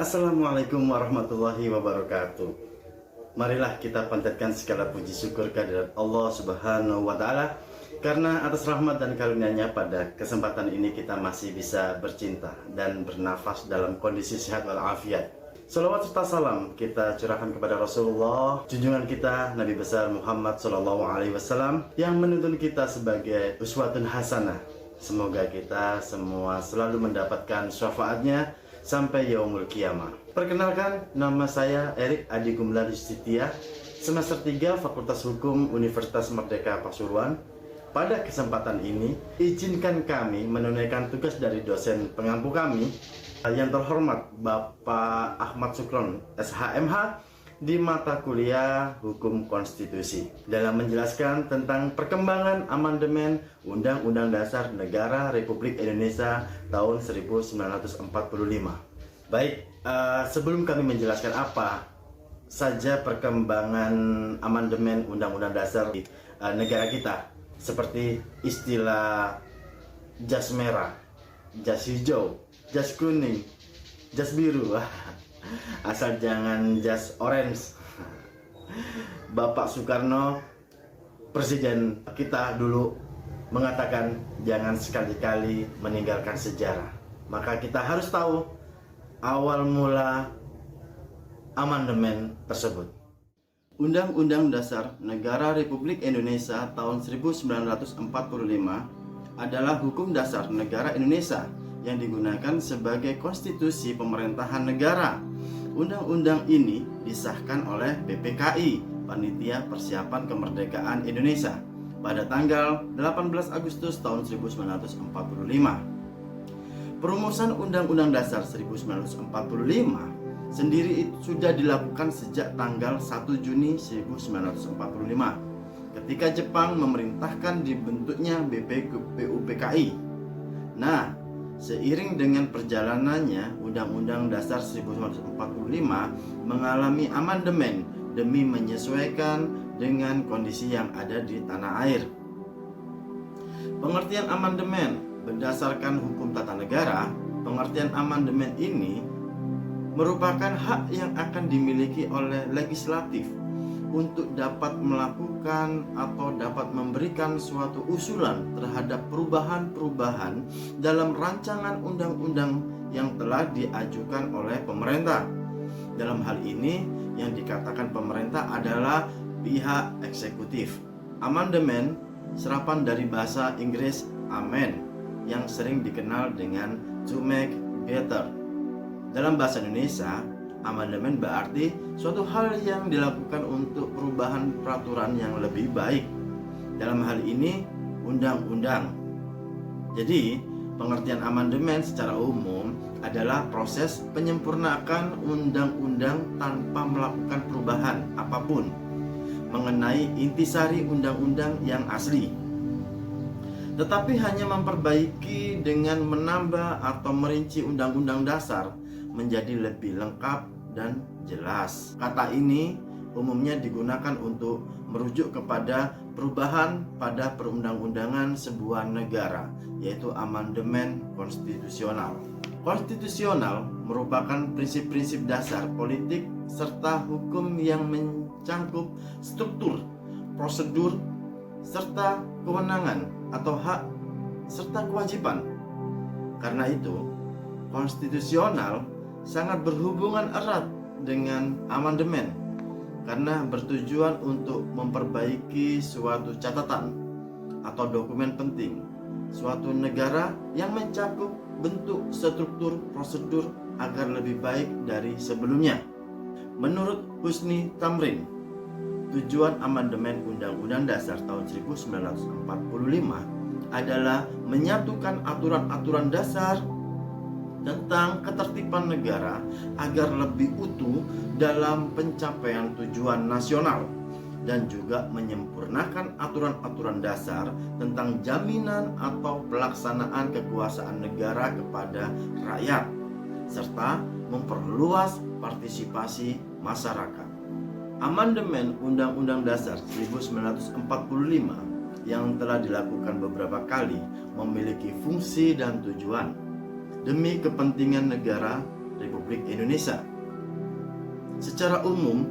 Assalamualaikum warahmatullahi wabarakatuh. Marilah kita panjatkan segala puji syukur kehadirat Allah Subhanahu wa Ta'ala, karena atas rahmat dan karunia-Nya pada kesempatan ini kita masih bisa bercinta dan bernafas dalam kondisi sehat walafiat. Salawat serta salam kita curahkan kepada Rasulullah, junjungan kita Nabi besar Muhammad SAW, yang menuntun kita sebagai uswatun hasanah. Semoga kita semua selalu mendapatkan syafaatnya sampai yaumul kiamah. Perkenalkan, nama saya Erik Adi Gumlar Yustia, semester 3 Fakultas Hukum Universitas Merdeka Pasuruan. Pada kesempatan ini, izinkan kami menunaikan tugas dari dosen pengampu kami yang terhormat Bapak Ahmad Sukron, SHMH, di mata kuliah Hukum Konstitusi dalam menjelaskan tentang perkembangan amandemen Undang-Undang Dasar Negara Republik Indonesia tahun 1945. Baik, sebelum kami menjelaskan apa saja perkembangan amandemen Undang-Undang Dasar di negara kita, seperti istilah jas merah, jas hijau, jas kuning, jas biru, asal jangan jas orange. Bapak Soekarno, presiden kita dulu, mengatakan jangan sekali-kali meninggalkan sejarah. Maka kita harus tahu awal mula amandemen tersebut. Undang-Undang Dasar Negara Republik Indonesia tahun 1945 adalah hukum dasar negara Indonesia yang digunakan sebagai konstitusi pemerintahan negara. Undang-undang ini disahkan oleh PPKI, Panitia Persiapan Kemerdekaan Indonesia, pada tanggal 18 Agustus tahun 1945. Perumusan Undang-Undang Dasar 1945 sendiri sudah dilakukan sejak tanggal 1 Juni 1945 ketika Jepang memerintahkan dibentuknya BPUPKI. Nah, seiring dengan perjalanannya, Undang-Undang Dasar 1945 mengalami amandemen demi menyesuaikan dengan kondisi yang ada di tanah air. Pengertian amandemen berdasarkan hukum tata negara, pengertian amandemen ini merupakan hak yang akan dimiliki oleh legislatif untuk dapat melakukan atau dapat memberikan suatu usulan terhadap perubahan-perubahan dalam rancangan undang-undang yang telah diajukan oleh pemerintah. Dalam hal ini, yang dikatakan pemerintah adalah pihak eksekutif. Amandemen serapan dari bahasa Inggris amen, yang sering dikenal dengan to make better. Dalam bahasa Indonesia, amandemen berarti suatu hal yang dilakukan untuk perubahan peraturan yang lebih baik. Dalam hal ini, undang-undang. Jadi, pengertian amandemen secara umum adalah proses penyempurnaan undang-undang tanpa melakukan perubahan apapun mengenai intisari undang-undang yang asli, tetapi hanya memperbaiki dengan menambah atau merinci undang-undang dasar menjadi lebih lengkap dan jelas. Kata ini umumnya digunakan untuk merujuk kepada perubahan pada perundang-undangan sebuah negara, yaitu amandemen konstitusional. Konstitusional merupakan prinsip-prinsip dasar politik serta hukum yang mencangkup struktur, prosedur, serta kewenangan atau hak serta kewajiban. Karena itu, konstitusional sangat berhubungan erat dengan amandemen karena bertujuan untuk memperbaiki suatu catatan atau dokumen penting suatu negara yang mencakup bentuk, struktur, prosedur agar lebih baik dari sebelumnya. Menurut Husni Tamrin, tujuan amandemen Undang-Undang Dasar tahun 1945 adalah menyatukan aturan-aturan dasar tentang ketertiban negara agar lebih utuh dalam pencapaian tujuan nasional, dan juga menyempurnakan aturan-aturan dasar tentang jaminan atau pelaksanaan kekuasaan negara kepada rakyat, serta memperluas partisipasi masyarakat. Amandemen Undang-Undang Dasar 1945 yang telah dilakukan beberapa kali memiliki fungsi dan tujuan demi kepentingan negara Republik Indonesia. Secara umum,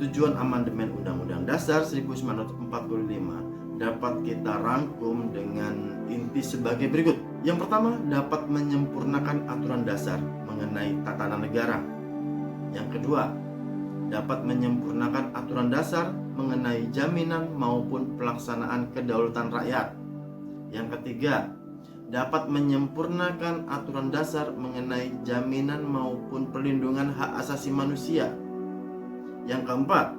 tujuan amandemen Undang-Undang Dasar 1945 dapat kita rangkum dengan inti sebagai berikut. Yang pertama, dapat menyempurnakan aturan dasar mengenai tatanan negara. Yang kedua, dapat menyempurnakan aturan dasar mengenai jaminan maupun pelaksanaan kedaulatan rakyat. Yang ketiga, dapat menyempurnakan aturan dasar mengenai jaminan maupun perlindungan hak asasi manusia. Yang keempat,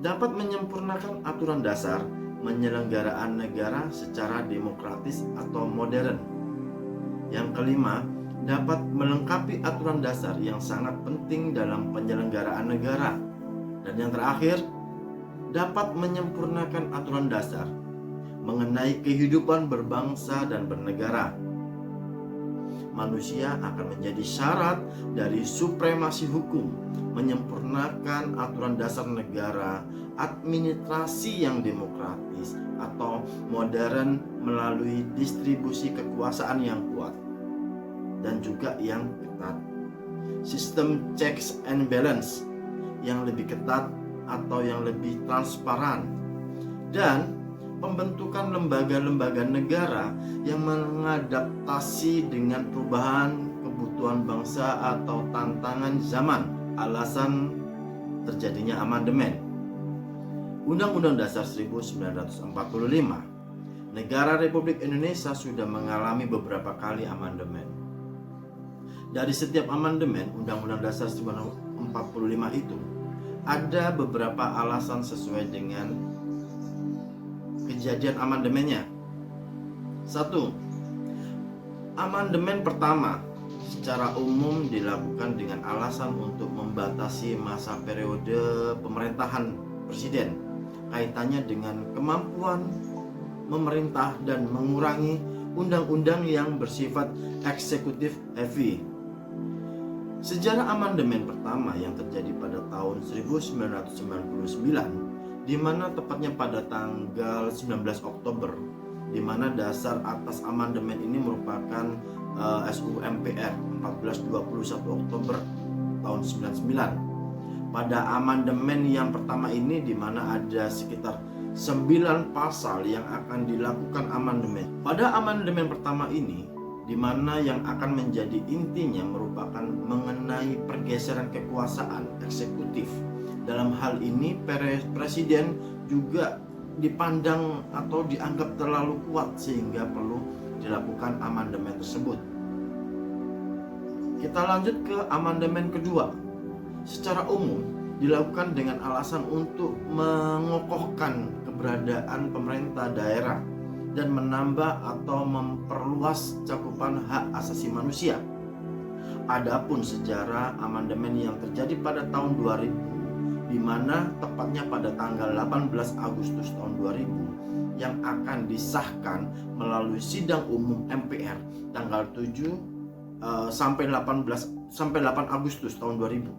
dapat menyempurnakan aturan dasar penyelenggaraan negara secara demokratis atau modern. Yang kelima, dapat melengkapi aturan dasar yang sangat penting dalam penyelenggaraan negara. Dan yang terakhir, dapat menyempurnakan aturan dasar mengenai kehidupan berbangsa dan bernegara. Manusia akan menjadi syarat dari supremasi hukum, menyempurnakan aturan dasar negara, administrasi yang demokratis atau modern melalui distribusi kekuasaan yang kuat dan juga yang ketat, sistem checks and balance yang lebih ketat atau yang lebih transparan, dan pembentukan lembaga-lembaga negara yang mengadaptasi dengan perubahan kebutuhan bangsa atau tantangan zaman. Alasan terjadinya amandemen Undang-Undang Dasar 1945. Negara Republik Indonesia sudah mengalami beberapa kali amandemen. Dari setiap amandemen Undang-Undang Dasar 1945 itu ada beberapa alasan sesuai dengan kejadian amandemennya. 1. Amandemen pertama secara umum dilakukan dengan alasan untuk membatasi masa periode pemerintahan presiden, kaitannya dengan kemampuan memerintah dan mengurangi undang-undang yang bersifat eksekutif heavy. Sejarah amandemen pertama yang terjadi pada tahun 1999, di mana tepatnya pada tanggal 19 Oktober, di mana dasar atas amandemen ini merupakan SUU MPR 1421 Oktober tahun 99. Pada amandemen yang pertama ini, di mana ada sekitar 9 pasal yang akan dilakukan amandemen. Pada amandemen pertama ini, di mana yang akan menjadi intinya merupakan mengenai pergeseran kekuasaan eksekutif. Dalam hal ini presiden juga dipandang atau dianggap terlalu kuat sehingga perlu dilakukan amandemen tersebut. Kita lanjut ke amandemen kedua. Secara umum dilakukan dengan alasan untuk mengokohkan keberadaan pemerintah daerah dan menambah atau memperluas cakupan hak asasi manusia. Adapun sejarah amandemen yang terjadi pada tahun 2000, di mana tepatnya pada tanggal 18 Agustus tahun 2000 yang akan disahkan melalui sidang umum MPR tanggal 7 sampai 8 Agustus tahun 2000.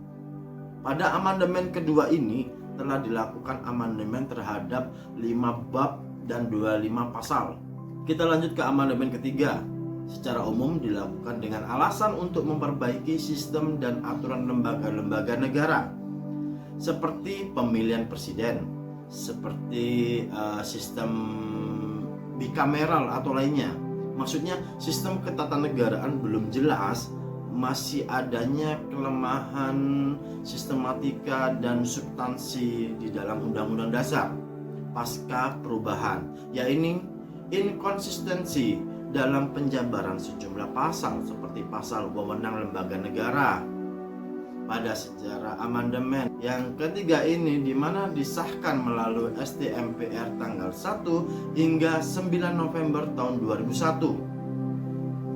Pada amandemen kedua ini telah dilakukan amandemen terhadap 5 bab dan 25 pasal. Kita lanjut ke amandemen ketiga. Secara umum dilakukan dengan alasan untuk memperbaiki sistem dan aturan lembaga-lembaga negara, seperti pemilihan presiden, seperti sistem bikameral atau lainnya. Maksudnya sistem ketatanegaraan belum jelas, masih adanya kelemahan sistematika dan substansi di dalam Undang-Undang Dasar pasca perubahan, yaitu inkonsistensi dalam penjabaran sejumlah pasal seperti pasal wewenang lembaga negara. Pada sejarah amandemen yang ketiga ini, di mana disahkan melalui ST MPR tanggal 1 hingga 9 November tahun 2001,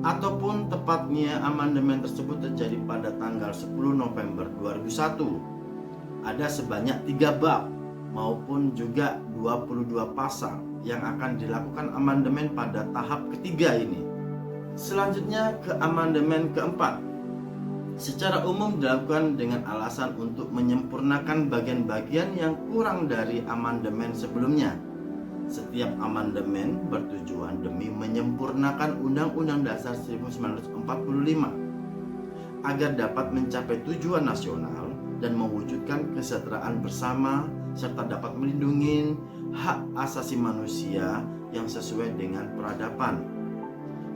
ataupun tepatnya amandemen tersebut terjadi pada tanggal 10 November 2001. Ada sebanyak 3 bab maupun juga 22 pasal yang akan dilakukan amandemen pada tahap ketiga ini. Selanjutnya ke amandemen keempat. Secara umum dilakukan dengan alasan untuk menyempurnakan bagian-bagian yang kurang dari amandemen sebelumnya. Setiap amandemen bertujuan demi menyempurnakan Undang-Undang Dasar 1945. agar dapat mencapai tujuan nasional dan mewujudkan kesejahteraan bersama serta dapat melindungi hak asasi manusia yang sesuai dengan peradaban.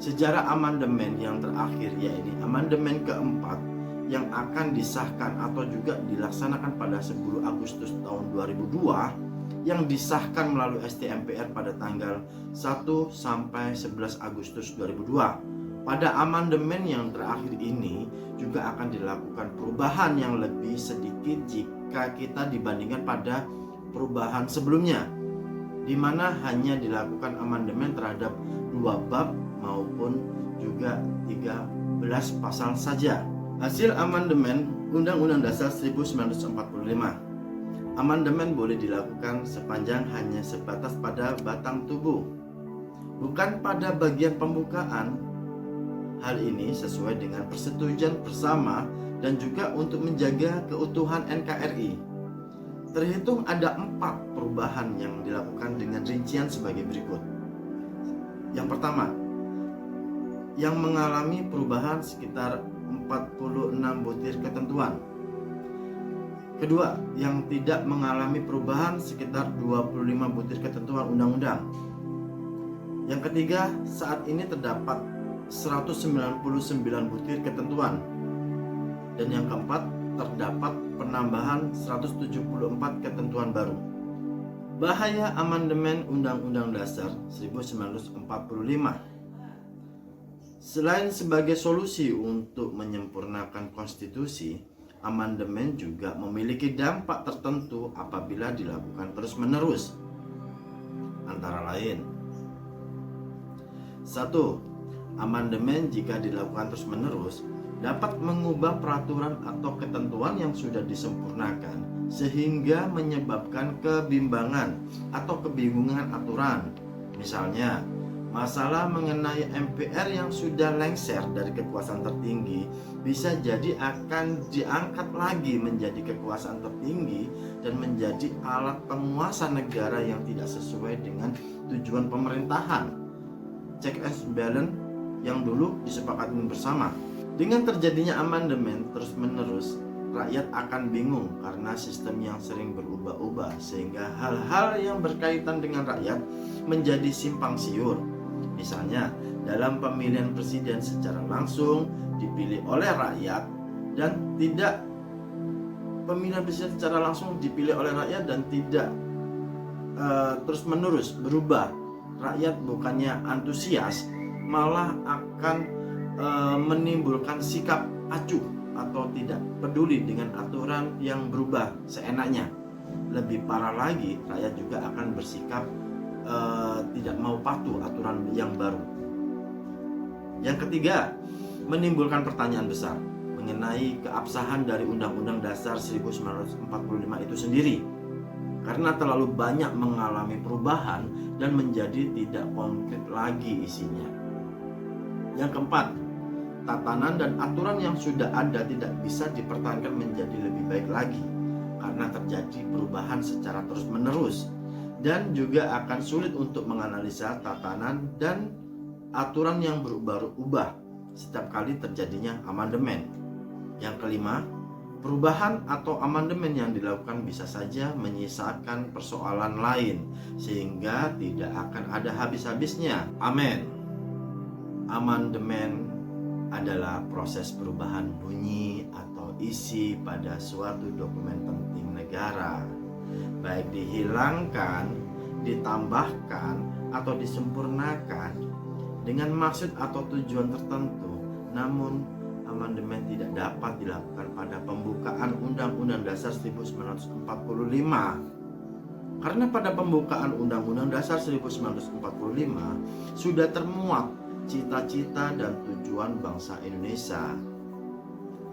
Sejarah amandemen yang terakhir, yaitu amandemen keempat yang akan disahkan atau juga dilaksanakan pada 10 Agustus tahun 2002 yang disahkan melalui ST-MPR pada tanggal 1 sampai 11 Agustus 2002. Pada amandemen yang terakhir ini juga akan dilakukan perubahan yang lebih sedikit jika kita dibandingkan pada perubahan sebelumnya, di mana hanya dilakukan amandemen terhadap 2 bab maupun juga 13 pasal saja. Hasil amandemen Undang-Undang Dasar 1945. Amandemen boleh dilakukan sepanjang hanya sebatas pada batang tubuh, bukan pada bagian pembukaan. Hal ini sesuai dengan persetujuan bersama dan juga untuk menjaga keutuhan NKRI. Terhitung ada 4 perubahan yang dilakukan dengan rincian sebagai berikut. Yang pertama, yang mengalami perubahan sekitar 46 butir ketentuan. Kedua, yang tidak mengalami perubahan sekitar 25 butir ketentuan undang-undang. Yang ketiga, saat ini terdapat 199 butir ketentuan. Dan yang keempat, terdapat penambahan 174 ketentuan baru. Bahaya amandemen Undang-Undang Dasar 1945. Selain sebagai solusi untuk menyempurnakan konstitusi, amandemen juga memiliki dampak tertentu apabila dilakukan terus-menerus. Antara lain, 1. Amandemen jika dilakukan terus-menerus dapat mengubah peraturan atau ketentuan yang sudah disempurnakan sehingga menyebabkan kebimbangan atau kebingungan aturan. Misalnya, masalah mengenai MPR yang sudah lengser dari kekuasaan tertinggi bisa jadi akan diangkat lagi menjadi kekuasaan tertinggi dan menjadi alat penguasa negara yang tidak sesuai dengan tujuan pemerintahan. Check and balance yang dulu disepakati bersama. Dengan terjadinya amandemen terus-menerus, rakyat akan bingung karena sistem yang sering berubah-ubah sehingga hal-hal yang berkaitan dengan rakyat menjadi simpang siur. Misalnya, dalam pemilihan presiden secara langsung dipilih oleh rakyat dan tidak pemilihan presiden secara langsung dipilih oleh rakyat dan tidak terus-menerus berubah. Rakyat bukannya antusias, malah akan menimbulkan sikap acuh atau tidak peduli dengan aturan yang berubah seenaknya. Lebih parah lagi, rakyat juga akan bersikap tidak mau patuh aturan yang baru. Yang ketiga, menimbulkan pertanyaan besar mengenai keabsahan dari Undang-Undang Dasar 1945 itu sendiri, karena terlalu banyak mengalami perubahan dan menjadi tidak konkret lagi isinya. Yang keempat, tatanan dan aturan yang sudah ada tidak bisa dipertahankan menjadi lebih baik lagi karena terjadi perubahan secara terus-menerus dan juga akan sulit untuk menganalisa tatanan dan aturan yang berubah-ubah setiap kali terjadinya amandemen. Yang kelima, perubahan atau amandemen yang dilakukan bisa saja menyisakan persoalan lain sehingga tidak akan ada habis-habisnya. Amin. Amandemen adalah proses perubahan bunyi atau isi pada suatu dokumen penting negara, baik dihilangkan, ditambahkan, atau disempurnakan dengan maksud atau tujuan tertentu. Namun, amandemen tidak dapat dilakukan pada pembukaan Undang-Undang Dasar 1945. Karena pada pembukaan Undang-Undang Dasar 1945 sudah termuat cita-cita dan tujuan bangsa Indonesia.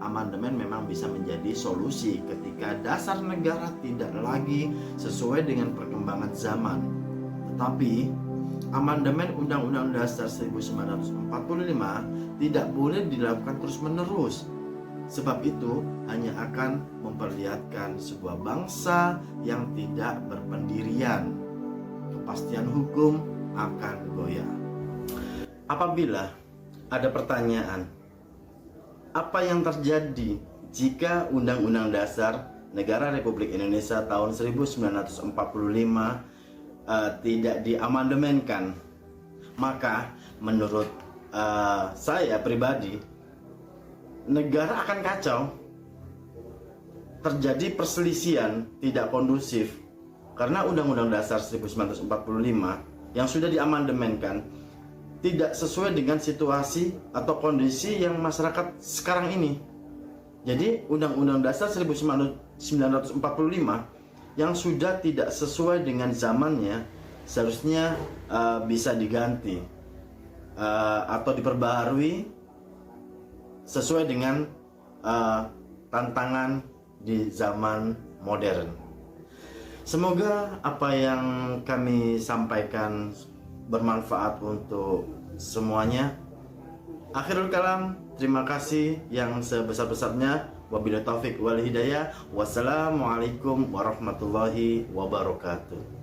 Amandemen memang bisa menjadi solusi ketika dasar negara tidak lagi sesuai dengan perkembangan zaman. Tetapi amandemen Undang-Undang Dasar 1945 tidak boleh dilakukan terus-menerus. Sebab itu hanya akan memperlihatkan sebuah bangsa yang tidak berpendirian. Kepastian hukum akan goyah. Apabila ada pertanyaan apa yang terjadi jika Undang-Undang Dasar Negara Republik Indonesia tahun 1945 tidak diamandemenkan. Maka menurut saya pribadi, negara akan kacau, terjadi perselisihan tidak kondusif, karena Undang-Undang Dasar 1945 yang sudah diamandemenkan tidak sesuai dengan situasi atau kondisi yang masyarakat sekarang ini. Jadi Undang-Undang Dasar 1945 yang sudah tidak sesuai dengan zamannya seharusnya bisa diganti atau diperbaharui sesuai dengan tantangan di zaman modern. Semoga apa yang kami sampaikan bermanfaat untuk semuanya. Akhirul kalam, terima kasih yang sebesar-besarnya. Wabillahi taufik wal hidayah. Wassalamualaikum warahmatullahi wabarakatuh.